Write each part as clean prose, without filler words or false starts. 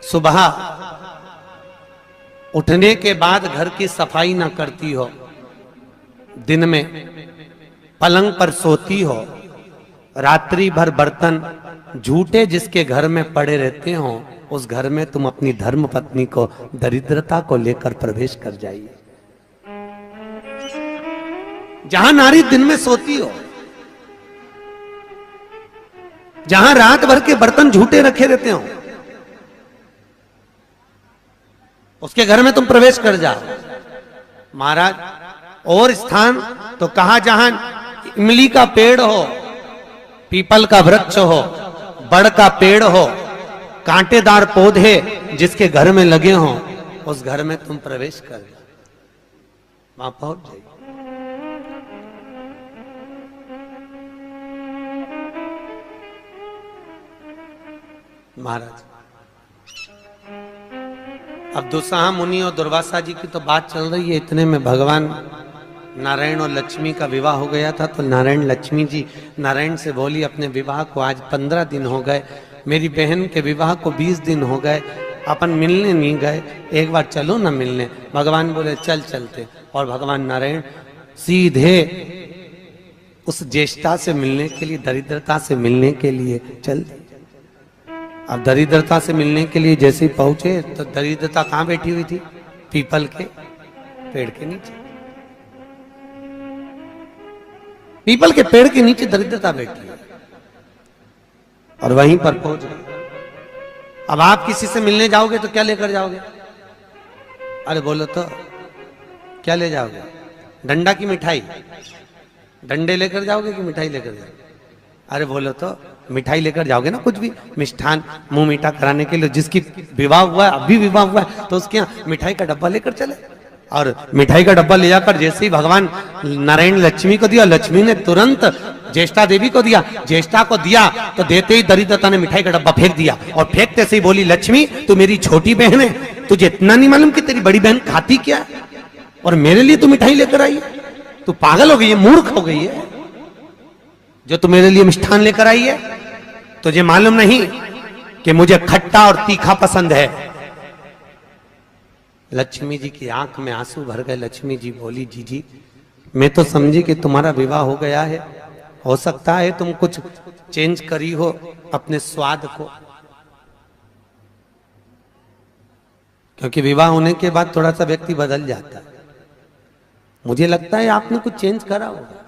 सुबह उठने के बाद घर की सफाई ना करती हो, दिन में पलंग पर सोती हो, रात्रि भर बर्तन झूठे जिसके घर में पड़े रहते हो, उस घर में तुम अपनी धर्म पत्नी को दरिद्रता को लेकर प्रवेश कर जाइए। जहां नारी दिन में सोती हो, जहां रात भर के बर्तन झूठे रखे रहते हो, उसके घर में तुम प्रवेश कर जाओ। महाराज और स्थान तो कहा जहां इमली का पेड़ हो, पीपल का वृक्ष हो, बड़ का पेड़ हो, कांटेदार पौधे जिसके घर में लगे हो, उस घर में तुम प्रवेश कर जाओ, वहां पहुंच जाइए। महाराज अब दुस्साह मुनि और दुर्वासा जी की तो बात चल रही है, इतने में भगवान नारायण और लक्ष्मी का विवाह हो गया था। तो नारायण लक्ष्मी जी नारायण से बोली, अपने विवाह को आज 15 दिन हो गए, मेरी बहन के विवाह को 20 दिन हो गए, अपन मिलने नहीं गए, एक बार चलो ना मिलने। भगवान बोले चल चलते, और भगवान नारायण सीधे उस ज्येष्ठा से मिलने के लिए, दरिद्रता से मिलने के लिए चल दिए। अब दरिद्रता से मिलने के लिए जैसे ही पहुंचे तो दरिद्रता कहां बैठी हुई थी? पीपल के पेड़ के नीचे। पीपल के पेड़ के नीचे दरिद्रता बैठी है और वहीं पर पहुंच गए। अब आप किसी से मिलने जाओगे तो क्या लेकर जाओगे? अरे बोलो तो क्या ले जाओगे? डंडा की मिठाई? डंडे लेकर जाओगे कि मिठाई लेकर जाओगे? अरे बोलो तो मिठाई लेकर जाओगे ना, कुछ भी मिष्ठान मुंह मीठा कराने के लिए। जिसकी विवाह हुआ है, अभी विवाह हुआ है, तो उसके यहाँ मिठाई का डब्बा लेकर चले। और मिठाई का डब्बा ले जाकर जैसे ही भगवान नारायण लक्ष्मी को दिया, लक्ष्मी ने तुरंत ज्येष्ठा देवी को दिया। ज्येष्ठा को दिया तो देते ही दरिद्रता ने मिठाई का डब्बा फेंक दिया, और फेंकते से ही बोली, लक्ष्मी तू मेरी छोटी बहन है, तुझे इतना नहीं मालूम कि तेरी बड़ी बहन खाती क्या, और मेरे लिए तू मिठाई लेकर आई है? तू पागल हो गई है, मूर्ख हो गई है, जो तू मेरे लिए मिष्ठान लेकर आई है। तुझे मालूम नहीं कि मुझे खट्टा और तीखा पसंद है। लक्ष्मी जी की आंख में आंसू भर गए। लक्ष्मी जी बोली, जी मैं तो समझी कि तुम्हारा विवाह हो गया है, हो सकता है तुम कुछ चेंज करी हो अपने स्वाद को, क्योंकि विवाह होने के बाद थोड़ा सा व्यक्ति बदल जाता है। मुझे लगता है आपने कुछ चेंज करा होगा,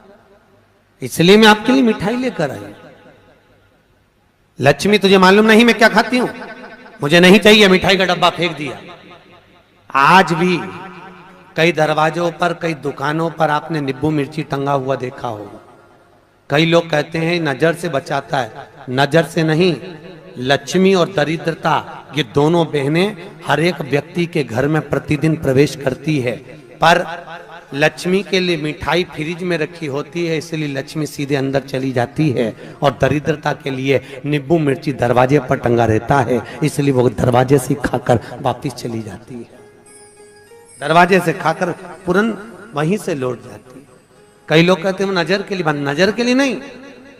इसलिए मैं आपके लिए मिठाई लेकर आई। लक्ष्मी तुझे मालूम नहीं मैं क्या खाती हूं? मुझे नहीं चाहिए, मिठाई का डब्बा फेंक दिया। आज भी कई दरवाजों पर, कई दुकानों पर आपने नींबू मिर्ची टंगा हुआ देखा होगा। कई लोग कहते हैं नजर से बचाता है, नजर से नहीं, लक्ष्मी और दरिद्रता ये दोनों बहनें हर एक व्यक्ति के घर में प्रतिदिन प्रवेश करती है। पर लक्ष्मी के लिए मिठाई फ्रिज में रखी होती है, इसलिए लक्ष्मी सीधे अंदर चली जाती है, और दरिद्रता के लिए नींबू मिर्ची दरवाजे पर टंगा रहता है, इसलिए वो दरवाजे से खाकर वापस चली जाती है। दरवाजे से खाकर तुरंत वहीं से लौट जाती है। कई लोग कहते हैं नजर के लिए, नजर के लिए नहीं,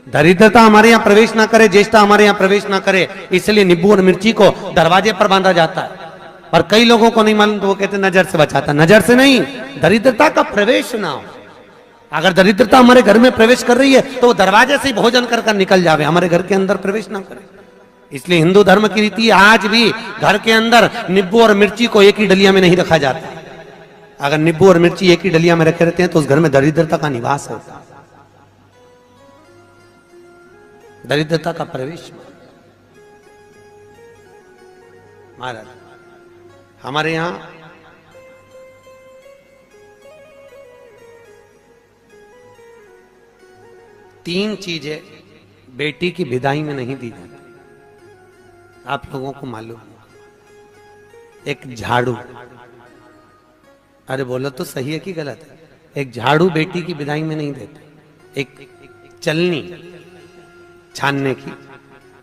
दरिद्रता हमारे यहाँ प्रवेश ना करे, ज्येष्ठा हमारे यहाँ प्रवेश ना करे, इसलिए नींबू और मिर्ची को दरवाजे पर बांधा जाता है। पर कई लोगों को नहीं मालूम, तो वो कहते नजर से बचाता। नजर से नहीं, दरिद्रता का प्रवेश ना हो। अगर दरिद्रता हमारे घर में प्रवेश कर रही है तो वो दरवाजे से ही भोजन कर कर निकल जावे, हमारे घर के अंदर प्रवेश ना करे। इसलिए हिंदू धर्म की रीति आज भी घर के अंदर नींबू और मिर्ची को एक ही डलिया में नहीं रखा जाता। अगर नींबू और मिर्ची एक ही डलिया में रखे रहते हैं तो उस घर में दरिद्रता का निवास होता है, दरिद्रता का प्रवेश। महाराज हमारे यहां तीन चीजें बेटी की विदाई में नहीं दी जाती, आप लोगों को मालूम है। एक झाड़ू, अरे बोलो तो सही है कि गलत है? एक झाड़ू बेटी की विदाई में नहीं देते। एक चलनी छानने की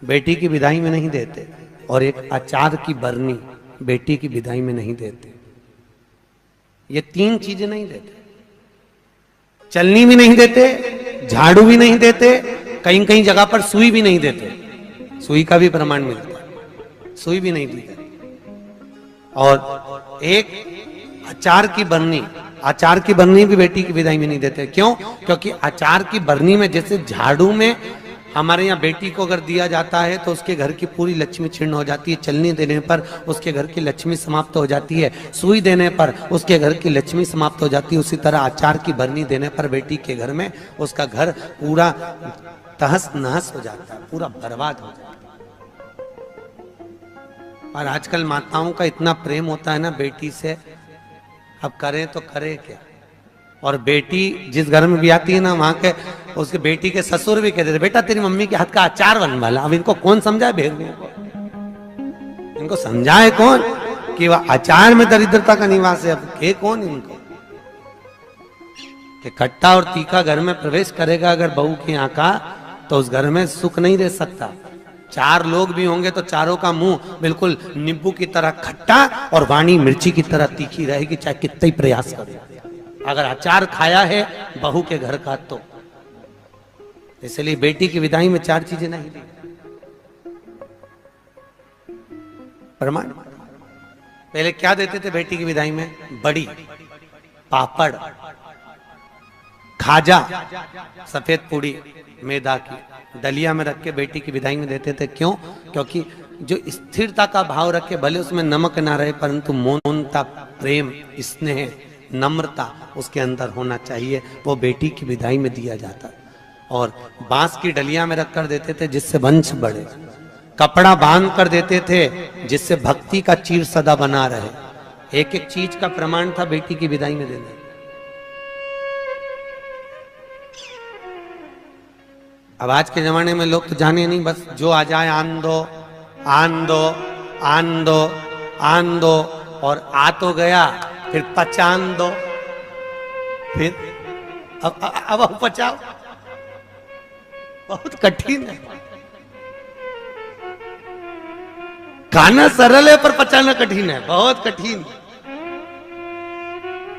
बेटी की विदाई में नहीं देते, और एक अचार की बरनी बेटी की विदाई में नहीं देते। ये तीन चीजें नहीं देते, चलनी भी नहीं देते, झाड़ू भी नहीं देते, कहीं कहीं जगह पर सुई भी नहीं देते। सुई का भी प्रमाण मिलता है, सुई भी नहीं दी जाती। और एक अचार की बरनी, अचार की बरनी भी बेटी की विदाई में नहीं देते। क्यों? क्योंकि अचार की बरनी में जैसे झाड़ू में हमारे यहाँ बेटी को अगर दिया जाता है तो उसके घर की पूरी लक्ष्मी छीण हो जाती है, चलने देने पर उसके घर की लक्ष्मी समाप्त हो जाती है, सुई देने पर उसके घर की लक्ष्मी समाप्त हो जाती है, उसी तरह अचार की बरनी देने पर बेटी के घर में उसका घर पूरा तहस नहस हो जाता है, पूरा बर्बाद हो जाता है। और आजकल माताओं का इतना प्रेम होता है ना बेटी से, अब करें तो करे क्या। और बेटी जिस घर में भी आती है ना, वहां के उसके बेटी के ससुर भी कहते थे बेटा तेरी मम्मी के हाथ का अचार बनवा ला। अब इनको कौन समझाए भेड़ियों को, इनको समझाए कौन कि वह अचार में दरिद्रता का निवास है। अब के कौन इनको कि खट्टा और तीखा घर में प्रवेश करेगा अगर बहू के यहाँ का, तो उस घर में सुख नहीं रह सकता। चार लोग भी होंगे तो चारों का मुंह बिल्कुल नींबू की तरह खट्टा और वाणी मिर्ची की तरह तीखी रहेगी, चाहे कितना ही प्रयास करे। अगर अचार खाया है बहू के घर का तो। इसलिए बेटी की विदाई में चार चीजें नहीं दी। प्रमाण पहले क्या देते थे बेटी की विदाई में? बड़ी, पापड़, खाजा, सफेद पूड़ी मैदा की दलिया में रख के बेटी की विदाई में देते थे। क्यों? क्योंकि जो स्थिरता का भाव रखे, भले उसमें नमक ना रहे परंतु मौनता, प्रेम, स्नेह, नम्रता उसके अंदर होना चाहिए, वो बेटी की विदाई में दिया जाता। और बांस की डलिया में रख कर देते थे जिससे वंश बढ़े, कपड़ा बांध कर देते थे जिससे भक्ति का चीर सदा बना रहे। एक एक चीज का प्रमाण था बेटी की विदाई में देना। अब आज के जमाने में लोग तो जाने नहीं, बस जो आ जाए आन दो, आन दो, आन दो, आन दो, और आ तो गया फिर पचान दो, फिर अब पचाओ। बहुत कठिन है। खाना सरल है पर पचाना कठिन है, बहुत कठिन,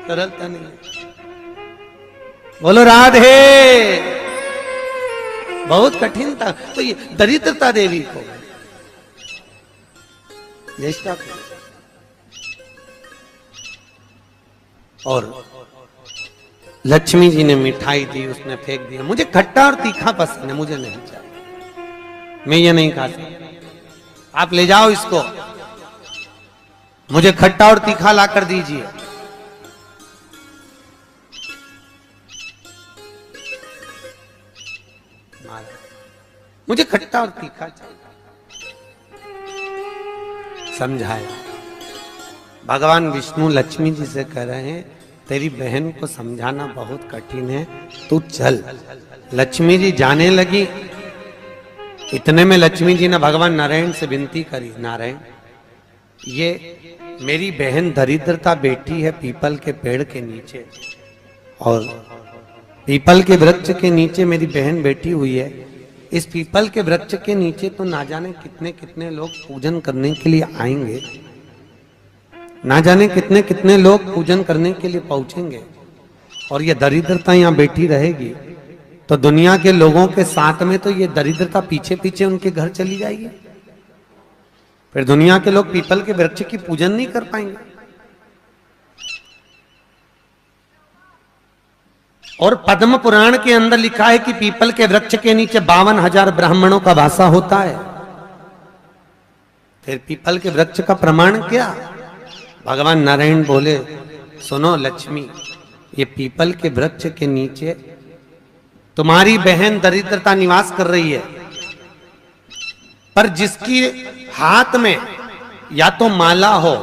सरलता नहीं है। बोलो राधे। बहुत कठिन था। तो ये दरिद्रता देवी को, ज्येष्ठा को, और लक्ष्मी जी ने मिठाई दी, उसने फेंक दिया। मुझे खट्टा और तीखा पसंद है, मुझे नहीं चाहिए, मैं ये नहीं खा सकता। आप ले जाओ इसको, मुझे खट्टा और तीखा ला कर दीजिए। मुझे खट्टा और तीखा चाहिए। समझाया। भगवान विष्णु लक्ष्मी जी से कह रहे हैं तेरी बहन को समझाना बहुत कठिन है, तू चल। लक्ष्मी जी जाने लगी। इतने में लक्ष्मी जी ने भगवान नारायण से विनती करी, नारायण ये मेरी बहन दरिद्रता बैठी है पीपल के पेड़ के नीचे, और पीपल के वृक्ष के नीचे मेरी बहन बैठी हुई है। इस पीपल के वृक्ष के नीचे तो ना जाने कितने कितने लोग पूजन करने के लिए आएंगे, ना जाने कितने कितने लोग पूजन करने के लिए पहुंचेंगे, और ये दरिद्रता यहाँ बैठी रहेगी तो दुनिया के लोगों के साथ में तो ये दरिद्रता पीछे पीछे उनके घर चली जाएगी। फिर दुनिया के लोग पीपल के वृक्ष की पूजन नहीं कर पाएंगे। और पद्म पुराण के अंदर लिखा है कि पीपल के वृक्ष के नीचे 52,000 ब्राह्मणों का वासा होता है। फिर पीपल के वृक्ष का प्रमाण क्या? भगवान नारायण बोले सुनो लक्ष्मी, ये पीपल के वृक्ष के नीचे तुम्हारी बहन दरिद्रता निवास कर रही है, पर जिसकी हाथ में या तो माला हो,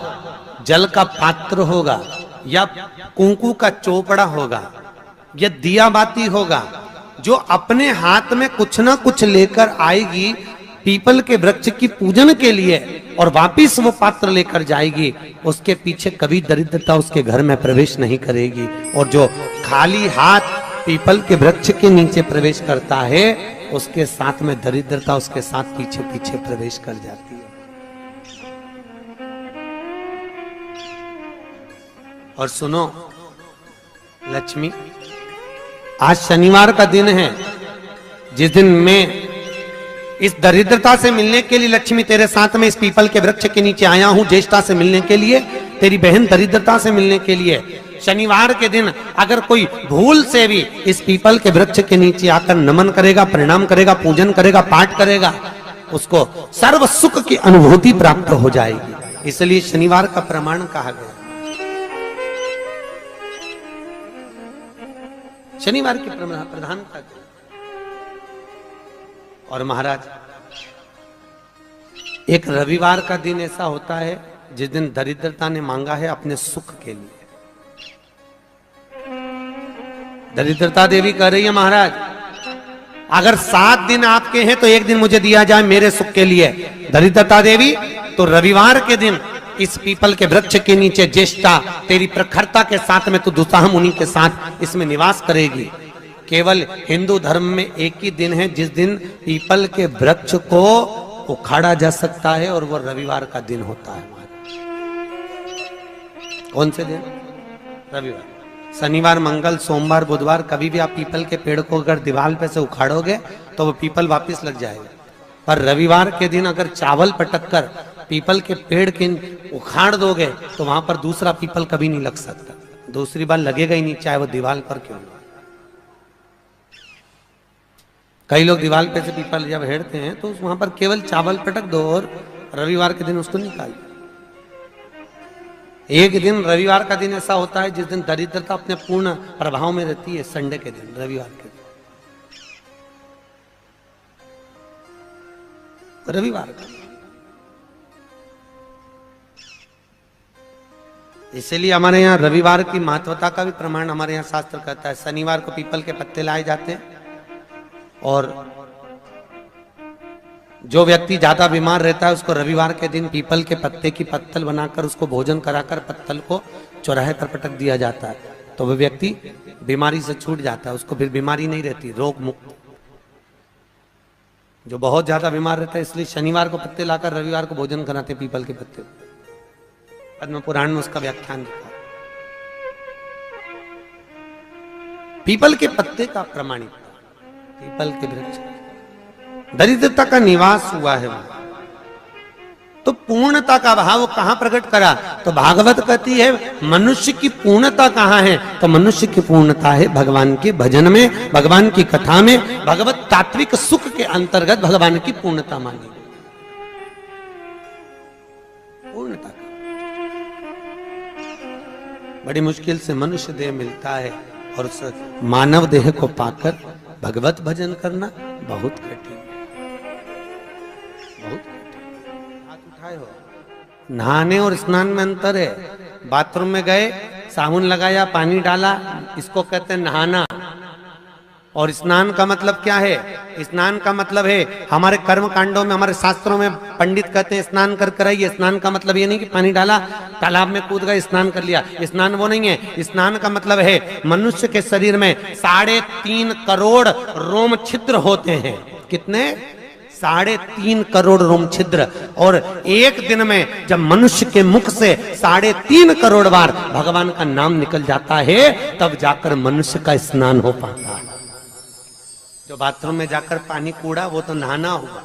जल का पात्र होगा, या कुंकू का चोपड़ा होगा, या दिया बाती होगा, जो अपने हाथ में कुछ ना कुछ लेकर आएगी पीपल के वृक्ष की पूजन के लिए और वापिस वो पात्र लेकर जाएगी, उसके पीछे कभी दरिद्रता उसके घर में प्रवेश नहीं करेगी। और जो खाली हाथ पीपल के वृक्ष के नीचे प्रवेश करता है उसके साथ में दरिद्रता उसके साथ पीछे पीछे प्रवेश कर जाती है। और सुनो लक्ष्मी, आज शनिवार का दिन है, जिस दिन मैं इस दरिद्रता से मिलने के लिए लक्ष्मी तेरे साथ में इस पीपल के वृक्ष के नीचे आया हूं, ज्येष्ठता से मिलने के लिए, तेरी बहन दरिद्रता से मिलने के लिए। शनिवार के दिन अगर कोई भूल से भी इस पीपल के वृक्ष के नीचे आकर नमन करेगा, प्रणाम करेगा, पूजन करेगा, पाठ करेगा, उसको सर्व सुख की अनुभूति प्राप्त हो जाएगी। इसलिए शनिवार का प्रमाण कहा गया। शनिवार की प्रधानता। और महाराज, एक रविवार का दिन ऐसा होता है जिस दिन दरिद्रता ने मांगा है अपने सुख के लिए। दरिद्रता देवी कह रही है, महाराज अगर 7 दिन आपके हैं तो एक दिन मुझे दिया जाए मेरे सुख के लिए। दरिद्रता देवी तो रविवार के दिन इस पीपल के वृक्ष के नीचे ज्येष्ठा तेरी प्रखरता के साथ में, तो दुसाह मुनि के साथ इसमें निवास करेगी। केवल हिंदू धर्म में एक ही दिन है जिस दिन पीपल के वृक्ष को उखाड़ा जा सकता है, और वो रविवार का दिन होता है। कौन से दिन? रविवार। शनिवार, मंगल, सोमवार, बुधवार कभी भी आप पीपल के पेड़ को अगर दीवार पे से उखाड़ोगे तो वो पीपल वापस लग जाएगा। पर रविवार के दिन अगर चावल पटक कर पीपल के पेड़ के उखाड़ दोगे तो वहां पर दूसरा पीपल कभी नहीं लग सकता, दूसरी बार लगेगा ही नहीं, चाहे वो दीवार पर क्यों ना। कई लोग दीवार पे से पीपल जब हेरते हैं तो वहां पर केवल चावल पटक दो और रविवार के दिन उसको निकाल दो। एक दिन रविवार का दिन ऐसा होता है जिस दिन दरिद्रता अपने पूर्ण प्रभाव में रहती है, संडे के दिन, रविवार के दिन, रविवार का। इसलिए हमारे यहाँ रविवार की महत्वता का भी प्रमाण हमारे यहाँ शास्त्र कहता है। शनिवार को पीपल के पत्ते लाए जाते हैं, और जो व्यक्ति ज्यादा बीमार रहता है उसको रविवार के दिन पीपल के पत्ते की पत्तल बनाकर उसको भोजन कराकर पत्तल को चौराहे पर पटक दिया जाता है, तो वह व्यक्ति बीमारी से छूट जाता है, उसको फिर बीमारी नहीं रहती, रोग मुक्त। जो बहुत ज्यादा बीमार रहता है इसलिए शनिवार को पत्ते लाकर रविवार को भोजन कराते पीपल के पत्ते। पद्म पुराण में उसका व्याख्यान लिखा। पीपल के पत्ते का प्रमाणित, पीपल के वृक्ष, दरिद्रता का निवास हुआ है वहां। तो पूर्णता का भाव कहां प्रकट करा? तो भागवत कहती है मनुष्य की पूर्णता कहां है? तो मनुष्य की पूर्णता है भगवान के भजन में, भगवान की कथा में, भगवत तात्विक सुख के अंतर्गत भगवान की पूर्णता मानी। पूर्णता बड़ी मुश्किल से मनुष्य देह मिलता है, और उस मानव देह को पाकर भगवत भजन करना बहुत कठिन, बहुत कठिन। हाथ उठाए हो। नहाने और स्नान में अंतर है। बाथरूम में गए, साबुन लगाया, पानी डाला, इसको कहते हैं नहाना। और स्नान का मतलब क्या है? स्नान का मतलब है हमारे कर्म कांडों में, हमारे शास्त्रों में पंडित कहते हैं स्नान कर कर आइए। स्नान का मतलब ये नहीं कि पानी डाला, तालाब में कूद गए, स्नान कर लिया, स्नान वो नहीं है। स्नान का मतलब है मनुष्य के शरीर में 3.5 करोड़ रोम छिद्र होते हैं। कितने? 3.5 करोड़ रोम छिद्र। और एक दिन में जब मनुष्य के मुख से 3.5 करोड़ बार भगवान का नाम निकल जाता है, तब जाकर मनुष्य का स्नान हो पाता है। जो बाथरूम में जाकर पानी कूड़ा वो तो नहाना हुआ।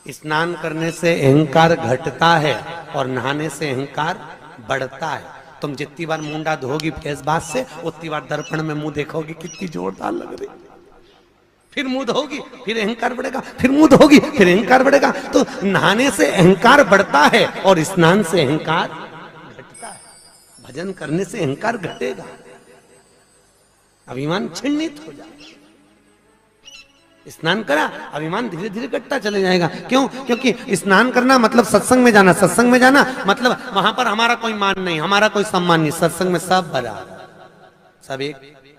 स्नान करने से अहंकार घटता है और नहाने से अहंकार बढ़ता है। तुम जितनी बार मुंडा धोगी फेस बात से, उतनी बार दर्पण में मुंह देखोगी कितनी जोरदार लग रही, फिर मुंह धोगी, फिर अहंकार बढ़ेगा, फिर मुंह धोगी, फिर अहंकार बढ़ेगा। तो नहाने से अहंकार बढ़ता है और स्नान से अहंकार घटता है। भजन करने से अहंकार घटेगा, अभिमान छिन्नित हो जाएगा। स्नान करा, अभिमान धीरे धीरे घटता चले जाएगा। क्यों? क्योंकि स्नान करना मतलब सत्संग में जाना, सत्संग में जाना मतलब वहां पर हमारा कोई मान नहीं, हमारा कोई सम्मान नहीं। सत्संग में सब बराबर, सब एक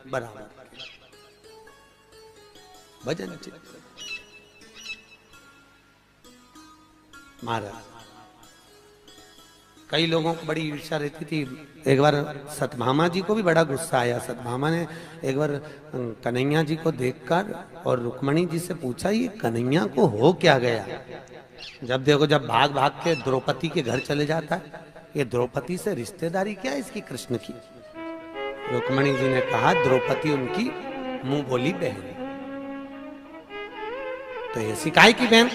बराबर। भजन महाराज, कई लोगों को बड़ी ईर्ष्या रहती थी। एक बार सतभामा जी को भी बड़ा गुस्सा आया। सतभामा ने एक बार कन्हैया जी को देखकर और रुक्मणी जी से पूछा, ये कन्हैया को हो क्या गया? जब देखो, जब भाग भाग के द्रौपदी के घर चले जाता है, ये द्रौपदी से रिश्तेदारी क्या है इसकी कृष्ण की? रुक्मणी जी ने कहा द्रौपदी उनकी मुंह बोली बहन। तो ऐसी काहे की बहन,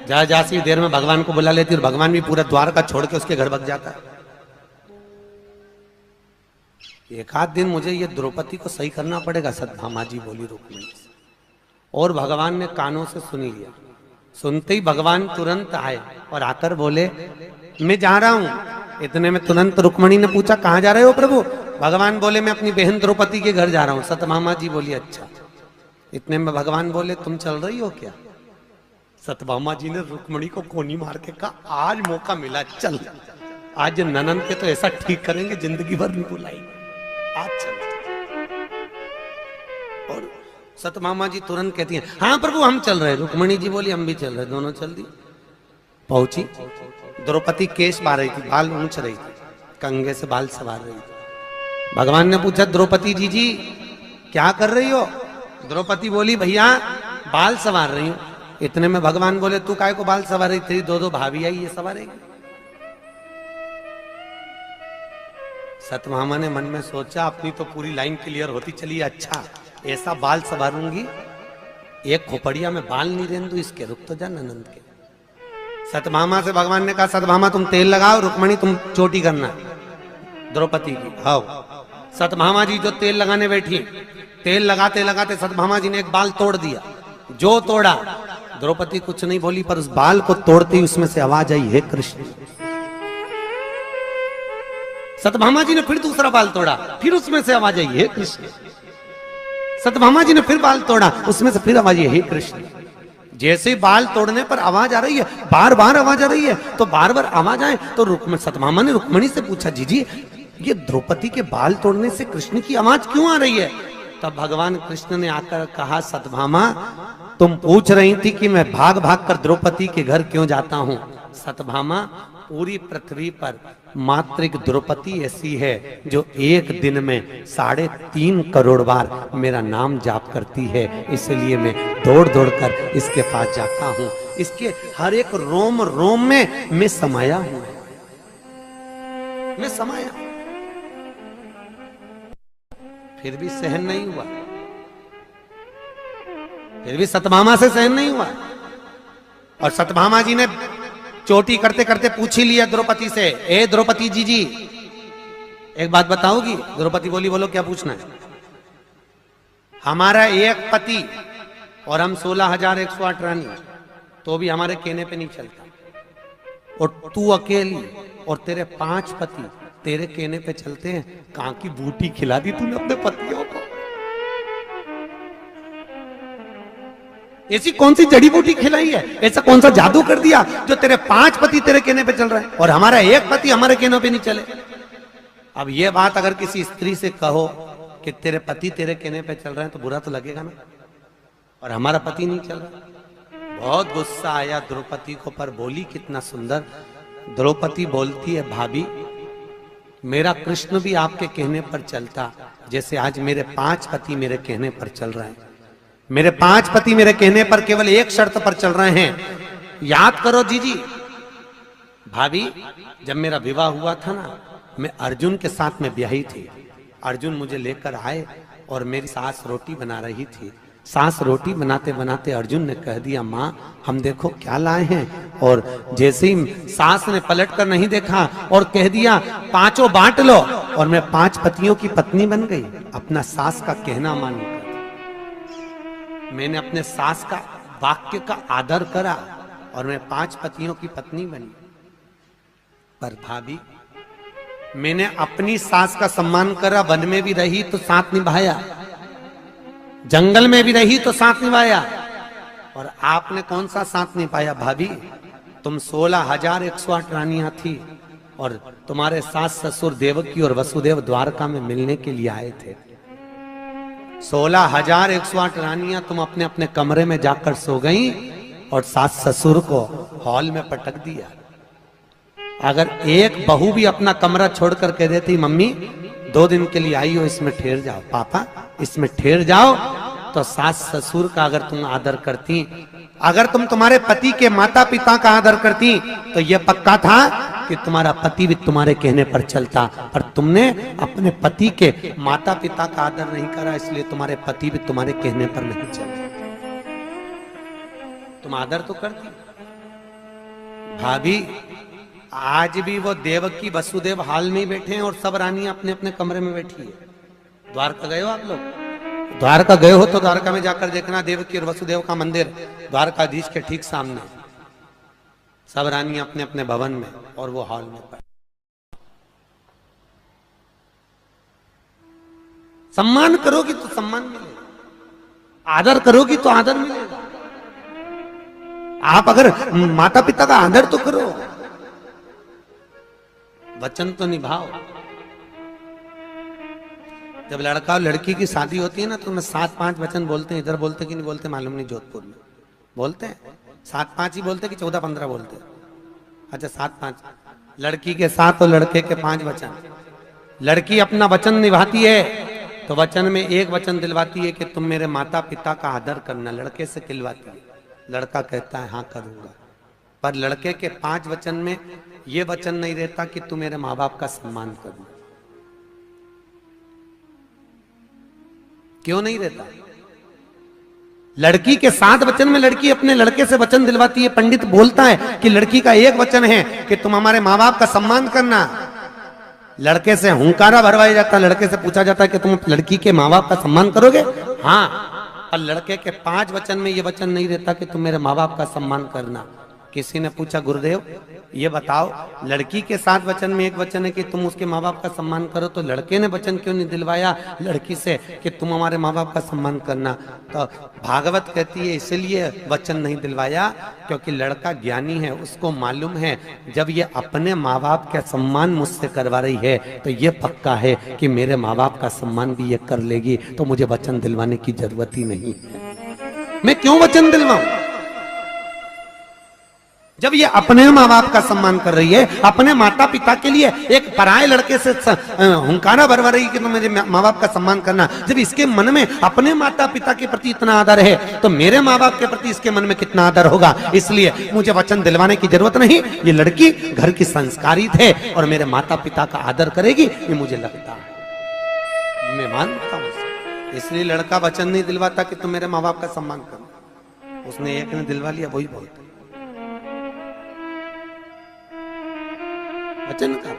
जा जा सी देर में भगवान को बुला लेती और भगवान भी पूरा द्वार का छोड़ के उसके घर भग जाता। एक आध दिन मुझे ये द्रौपदी को सही करना पड़ेगा, सत्यभामा जी बोली रुक्मिणी से। और भगवान ने कानों से सुनी लिया। सुनते ही भगवान तुरंत आए और आकर बोले मैं जा रहा हूं। इतने में तुरंत रुक्मिणी ने पूछा कहां जा रहे हो प्रभु? भगवान बोले मैं अपनी बहन द्रौपदी के घर जा रहा हूं। सत्यभामा जी बोली अच्छा। इतने में भगवान बोले तुम चल रही हो क्या? सत्यभामा जी ने रुक्मिणी को कोनी मार के कहा आज मौका मिला, चल आज ननन के तो ऐसा ठीक करेंगे जिंदगी भर नहीं बुलाएंगे, आज चल। और सत्यभामा जी तुरंत कहती हैं हाँ प्रभु हम चल रहे। रुक्मिणी जी बोली हम भी चल रहे। दोनों चल दी। पहुंची, द्रौपदी केश बार रही थी, बाल ऊंच रही थी, कंघे से बाल सवार रही थी। भगवान ने पूछा द्रौपदी जी क्या कर रही हो? द्रौपदी बोली भैया बाल सवार रही हूं। इतने में भगवान बोले तू काय को बाल सवार रही? तेरी दो भाभी आई, ये सवारेगी। सत्यभामा ने मन में सोचा अपनी तो पूरी लाइन क्लियर होती चली, अच्छा ऐसा बाल सवारूंगी एक खोपड़िया में बाल नहीं रहने दूं इसके, रुक तो जा ननंद के। सत्यभामा से भगवान ने कहा सत्यभामा तुम तेल लगाओ, रुक्मिणी तुम चोटी करना द्रौपदी की। हाउ सत्यभामा जी जो तेल लगाने बैठी, तेल लगाते लगाते सत्यभामा जी ने एक बाल तोड़ दिया। जो तोड़ा, द्रौपदी कुछ नहीं बोली, पर उस बाल को तोड़ते ही उसमें से आवाज आई हे कृष्ण। सत्यभामा जी ने फिर दूसरा बाल तोड़ा, फिर उसमें से आवाज आई हे कृष्ण। सत्यभामा जी ने फिर बाल तोड़ा, उसमें से फिर आवाज आई हे कृष्ण। जैसे बाल तोड़ने पर आवाज आ रही है, बार बार आवाज आ रही है, तो बार बार आवाज आए तो सत्यभामा ने रुक्मिणी से पूछा जी ये द्रौपदी के बाल तोड़ने से कृष्ण की आवाज क्यों आ रही है? तब भगवान कृष्ण ने आकर कहा सत्यभामा तुम पूछ रही थी कि मैं भाग भाग कर द्रौपदी के घर क्यों जाता हूं। सत्यभामा पूरी पृथ्वी पर मात्र एक द्रौपदी ऐसी है जो एक दिन में 3.5 करोड़ बार मेरा नाम जाप करती है, इसलिए मैं दौड़ दौड़ कर इसके पास जाता हूं। इसके हर एक रोम रोम में मैं समाया हूं, मैं समाया। फिर भी सहन नहीं हुआ, फिर भी सत्यभामा से सहन नहीं हुआ। और सत्यभामा जी ने चोटी करते करते पूछ ही लिया द्रौपदी से, ए द्रौपदी जी एक बात बताओगी? द्रौपदी बोली बोलो क्या पूछना है? हमारा एक पति और हम 16,108 रानी, तो भी हमारे कहने पे नहीं चलता। और तू अकेली और तेरे 5 पति तेरे कहने पे चलते हैं। कहां की बूटी खिला दी तूने अपने पतियों को? ऐसी कौन सी जड़ी बूटी खिलाई है? ऐसा कौन सा जादू कर दिया जो तेरे 5 पति तेरे कहने पे चल रहे हैं और हमारा एक पति हमारे कहने पे नहीं चले? अब ये बात अगर किसी स्त्री से कहो कि तेरे पति तेरे कहने पे चल रहे हैं तो बुरा तो लगेगा ना, और हमारा पति नहीं चल रहा। बहुत गुस्सा आया द्रौपदी को, पर बोली कितना सुंदर। द्रौपदी बोलती है भाभी मेरा कृष्ण भी आपके कहने पर चलता, जैसे आज मेरे 5 पति मेरे कहने पर चल रहे हैं। मेरे 5 पति मेरे कहने पर केवल एक शर्त पर चल रहे हैं। याद करो जी भाभी, जब मेरा विवाह हुआ था ना, मैं अर्जुन के साथ में ब्याही थी। अर्जुन मुझे लेकर आए और मेरी सास रोटी बना रही थी। सास रोटी बनाते बनाते अर्जुन ने कह दिया माँ हम देखो क्या लाए हैं, और जैसे ही सास ने पलट कर नहीं देखा और कह दिया 5 बांट लो, और मैं 5 पतियों की पत्नी बन गई। अपना सास का कहना मानकर मैंने अपने सास का वाक्य का आदर करा और मैं 5 पतियों की पत्नी बनी। पर भाभी मैंने अपनी सास का सम्मान करा, वन में भी रही तो साथ निभाया, जंगल में भी रही तो साथ निभाया, और आपने कौन सा साथ निभाया भाभी? तुम 16,108 रानियां थी और तुम्हारे सास ससुर देवकी और वसुदेव द्वारका में मिलने के लिए आए थे। 16,108 रानियां तुम अपने अपने कमरे में जाकर सो गई और सास ससुर को हॉल में पटक दिया। अगर एक बहू भी अपना कमरा छोड़कर कह देती मम्मी 2 दिन के लिए आई हो, इसमें ठहर जाओ, पापा इसमें ठहर जाओ, तो सास ससुर का अगर तुम आदर करती, अगर तुम तुम्हारे पति के माता पिता का आदर करती, तो यह पक्का था कि तुम्हारा पति भी तुम्हारे कहने पर चलता। पर तुमने अपने पति के माता पिता का आदर नहीं करा, इसलिए तुम्हारे पति भी तुम्हारे कहने पर नहीं चलते। तुम आदर तो करती। भाभी आज भी वो देवकी वसुदेव हाल में ही बैठे हैं और सब रानियां अपने अपने कमरे में बैठी है। द्वारका गए हो आप लोग? द्वारका गए हो तो द्वारका में जाकर देखना, देवकी और वसुदेव का मंदिर द्वारकाधीश के ठीक सामने, सब रानियां अपने अपने भवन में और वो हॉल में। सम्मान करोगी तो सम्मान मिलेगा, आदर करोगी तो आदर मिलेगा। आप अगर माता पिता का आदर तो करो, वचन तो निभाओ। जब लड़का और लड़की की शादी होती है ना तो मैं 7-5 वचन बोलते हैं। इधर बोलते कि नहीं बोलते मालूम नहीं, जोधपुर में बोलते हैं 7-5 ही बोलते कि 14-15 बोलते। अच्छा 7-5, लड़की के 7 और लड़के के 5 वचन। लड़की अपना वचन निभाती है तो वचन में एक वचन दिलवाती है कि तुम मेरे माता पिता का आदर करना, लड़के से दिलवाती है। लड़का कहता है हाँ करूंगा। पर लड़के के 5 वचन में यह वचन नहीं रहता कि तू मेरे माँ बाप का सम्मान करना। क्यों नहीं रहता? लड़की के 7 वचन में लड़की अपने लड़के से वचन दिलवाती है। पंडित बोलता है कि लड़की का एक वचन है कि तुम हमारे माँ बाप का सम्मान करना। लड़के से हुंकारा भरवाया जाता है, लड़के से पूछा जाता है कि तुम लड़की के माँ बाप का सम्मान करोगे? हाँ। और लड़के के 5 वचन में ये वचन नहीं रहता कि तुम मेरे माँ बाप का सम्मान करना। किसी ने पूछा गुरुदेव ये बताओ, लड़की के 7 वचन में एक वचन है कि तुम उसके माँ बाप का सम्मान करो, तो लड़के ने वचन क्यों नहीं दिलवाया लड़की से कि तुम हमारे माँ बाप का सम्मान करना? तो भागवत कहती है इसलिए वचन नहीं दिलवाया क्योंकि लड़का ज्ञानी है, उसको मालूम है जब ये अपने माँ बाप का सम्मान मुझसे करवा रही है तो ये पक्का है कि मेरे माँ बाप का सम्मान भी ये कर लेगी, तो मुझे वचन दिलवाने की जरूरत ही नहीं है। मैं क्यों वचन दिलवाऊं जब ये अपने माँ बाप का सम्मान कर रही है, अपने माता पिता के लिए एक पराये लड़के से हुंकारा भरवा रही है कि तुम मेरे माँ बाप का सम्मान करना। जब इसके मन में अपने माता पिता के प्रति इतना आदर है तो मेरे माँ बाप के प्रति इसके मन में कितना आदर होगा। इसलिए मुझे वचन दिलवाने की जरूरत नहीं। ये लड़की घर की संस्कारित है और मेरे माता पिता का आदर करेगी, ये मुझे लगता है, मैं मानता हूं। इसलिए लड़का वचन नहीं दिलवाता कि तुम मेरे माँ बाप का सम्मान करो। उसने एक ने दिलवा लिया, वही बहुत वचन का